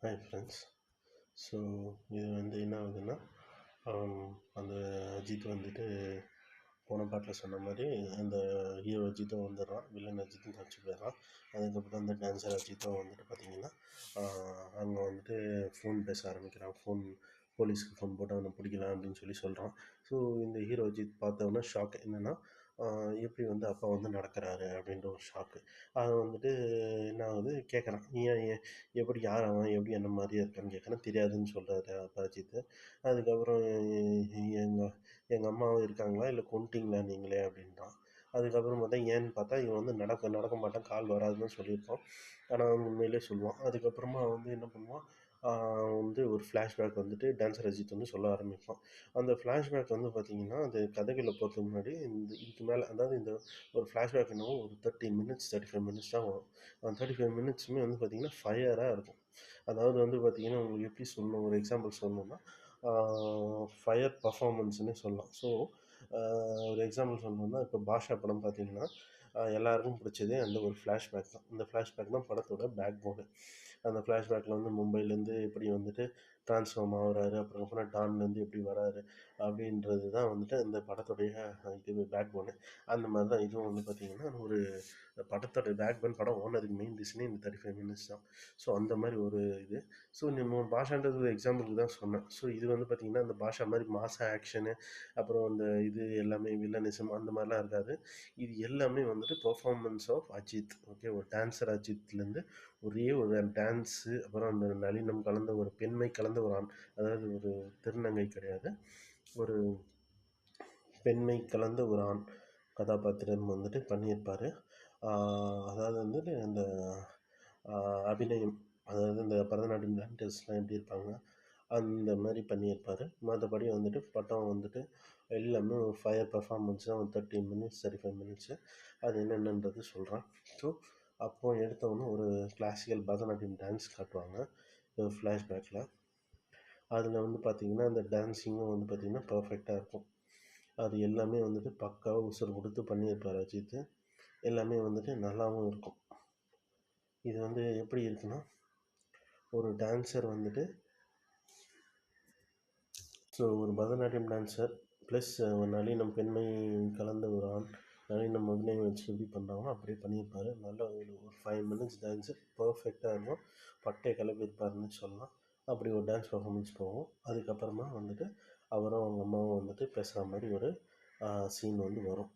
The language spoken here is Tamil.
Hi friends. ஸோ இது வந்து என்ன ஆகுதுன்னா, அந்த அஜித் வந்துட்டு போன பாட்டில் சொன்ன மாதிரி அந்த ஹீரோ அஜித்தும் வந்துடுறான், வில்லன் அஜித்தும் தப்பிச்சு போயிடுறான். அதுக்கப்புறம் அந்த டான்ஸர் அஜித்தும் வந்துட்டு பார்த்திங்கன்னா அங்கே வந்துட்டு ஃபோன் பேச ஆரம்பிக்கிறான். போலீஸ்க்கு ஃபோன் போட்டு அவனை பிடிக்கலாம் அப்படின்னு சொல்கிறான். ஸோ இந்த ஹீரோ அஜித் பார்த்தவொன்னே ஷாக் என்னென்னா, எப்படி வந்து அப்பா வந்து நடக்கிறாரு அப்படின்ற ஒரு ஷாக்கு. அதை வந்துட்டு என்ன ஆகுது, கேட்குறான், ஏன் எப்படி யார் அவன் எப்படி என்ன மாதிரியே இருக்கான்னு கேட்குறேன். தெரியாதுன்னு சொல்கிறாரு அப்பா அஜித்து. அதுக்கப்புறம் எங்கள் எங்கள் அம்மாவும் இருக்காங்களா, இல்லை கொன்ட்டிங்களா நீங்களே அப்படின்றான். அதுக்கப்புறம் பார்த்தா ஏன்னு பார்த்தா இவன் வந்து நடக்க நடக்க மாட்டான், கால் வராதுன்னு சொல்லியிருப்பான். ஆனால் அவன் உண்மையிலே சொல்லுவான். அதுக்கப்புறமா வந்து என்ன பண்ணுவான், வந்து ஒரு ஃப்ளாஷ்பேக் வந்துட்டு டான்ஸர் அஜித் வந்து சொல்ல ஆரம்பிப்பான். அந்த ஃப்ளாஷ்பேக் வந்து பார்த்திங்கன்னா, அந்த கதைகளை போகிறதுக்கு முன்னாடி இதுக்கு மேலே, அதாவது இந்த ஒரு ஃப்ளாஷ்பேக் என்னவோ ஒரு 30 மினிட்ஸ் 35 மினிட்ஸ் தான் வரும். அந்த 35 மினிட்ஸுமே வந்து பார்த்திங்கன்னா ஃபயராக இருக்கும். அதாவது வந்து பார்த்திங்கன்னா உங்களுக்கு எப்படி சொல்லணும், ஒரு எக்ஸாம்பிள் சொல்லணும்னா ஃபயர் பர்ஃபார்மன்ஸ்னே சொல்லலாம். ஸோ ஒரு எக்ஸாம்பிள் சொல்லணும்னா, இப்போ பாஷா படம் பார்த்திங்கன்னா எல்லாருக்கும் பிடிச்சதே அந்த ஒரு ஃப்ளாஷ்பேக் தான். இந்த ஃப்ளாஷ்பேக் தான் படத்தோட பேக் போனு. அந்த ஃப்ளாஷ்பேக்கில் வந்து மும்பைலேருந்து எப்படி வந்துட்டு ட்ரான்ஸ்ஃபார்ம் ஆகுறாரு, அப்புறம் டான்லேருந்து எப்படி வராரு அப்படின்றது தான் வந்துட்டு இந்த படத்துடைய இது பேக் போனு. அந்த மாதிரி தான் இதுவும் வந்து பார்த்திங்கன்னா ஒரு படத்தோட பேக் போன், படம் ஓனதுக்கு மெயின் ரீசனே இந்த 35 மினிட்ஸ் தான். ஸோ அந்த மாதிரி ஒரு இது. ஸோ நம்ம பாஷான்றது ஒரு எக்ஸாம்பிளுக்கு தான் சொன்னேன். ஸோ இது வந்து பார்த்திங்கன்னா அந்த பாஷா மாதிரி மாச ஆக்ஷனு, அப்புறம் அந்த இது எல்லாமே வில்லனிசம் அந்த மாதிரிலாம் இருக்காது. இது எல்லாமே வந்துட்டு பெர்ஃபார்மன்ஸ் ஆஃப் அஜித். ஓகே, ஒரு டான்ஸர் அஜித்லேருந்து ஒரே ஒரு டான்ஸு, அப்புறம் அந்த நளினம் கலந்த ஒரு பெண்மை கலந்த ஒரு ஆண், அதாவது ஒரு திருநங்கை கிடையாது, ஒரு பெண்மை கலந்த ஒரு ஆண் கதாபாத்திரம் வந்துட்டு பண்ணியிருப்பார். அதாவது வந்துட்டு அந்த அபிநயம், அதாவது இந்த பரதநாட்டியம் டான்ஸர்ஸ்லாம் எப்படி இருப்பாங்க அந்த மாதிரி பண்ணியிருப்பார். மற்றபடி வந்துட்டு படம் வந்துட்டு எல்லாமே ஒரு ஃபயர் பர்ஃபார்மன்ஸ் தான். ஒரு 30 மினிட்ஸ் 35 மினிட்ஸு. அது என்னென்னன்றது சொல்கிறேன். ஸோ அப்போது எடுத்தவொன்னே ஒரு கிளாசிக்கல் பரதநாட்டியம் டான்ஸ் காட்டுவாங்க ஃப்ளாஷ்பேக்கில். அதில் வந்து பார்த்திங்கன்னா அந்த டான்ஸிங்கும் வந்து பார்த்திங்கன்னா பர்ஃபெக்டாக இருக்கும். அது எல்லாமே வந்துட்டு பக்காவாக உசுறு கொடுத்து பண்ணியிருப்பார் அஜித்து. எல்லாமே வந்துட்டு நல்லாவும் இருக்கும். இது வந்து எப்படி இருக்குன்னா, ஒரு டான்ஸர் வந்துட்டு, ஸோ ஒரு பரதநாட்டியம் டான்ஸர் ப்ளஸ் நளினம் பெண்மை கலந்த ஒரு ஆண், நளினம் அபிநயம் வச்சு எப்படி பண்ணுறாங்களோ அப்படியே பண்ணியிருப்பார். நல்ல ஒரு 5 மினிட்ஸ் டான்ஸு பர்ஃபெக்டாக இருக்கும். பட்டையை கிளப்பியிருப்பாருன்னு சொல்லலாம். அப்படி ஒரு டான்ஸ் பர்ஃபார்மன்ஸ் போகும். அதுக்கப்புறமா வந்துட்டு அவரும் அவங்க அம்மாவும் வந்துட்டு பேசுகிற மாதிரி ஒரு சீன் வந்து வரும்.